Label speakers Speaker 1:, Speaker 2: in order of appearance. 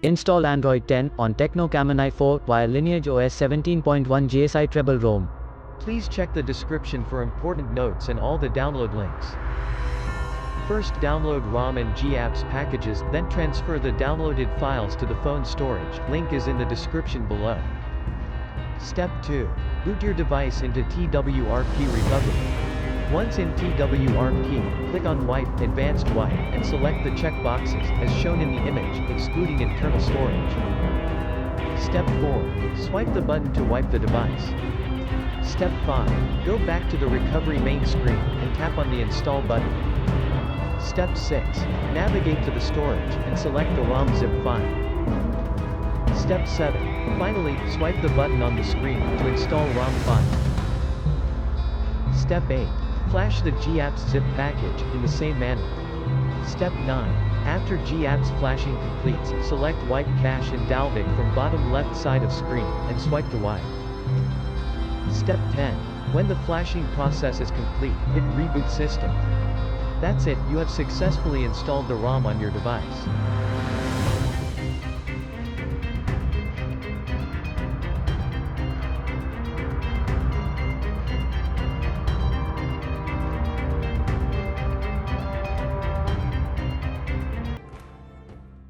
Speaker 1: Install Android 10 on Tecno Camon i4 via LineageOS 17.1 GSI Treble ROM.
Speaker 2: Please check the description for important notes and all the download links. First download ROM and GApps packages, then transfer the downloaded files to the phone storage. Link is in the description below. Step 2. Boot your device into TWRP recovery. Once in TWRP, click on Wipe, Advanced Wipe, and select the checkboxes, as shown in the image, excluding internal storage. Step 4. Swipe the button to wipe the device. Step 5. Go back to the recovery main screen, and tap on the Install button. Step 6. Navigate to the storage, and select the ROM zip file. Step 7. Finally, swipe the button on the screen, to install ROM file. Step 8. Flash the GApps zip package, in the same manner. Step 9. After GApps flashing completes, select Wipe Cache and Dalvik from bottom left side of screen, and swipe to wipe. Step 10. When the flashing process is complete, hit Reboot System. That's it, you have successfully installed the ROM on your device.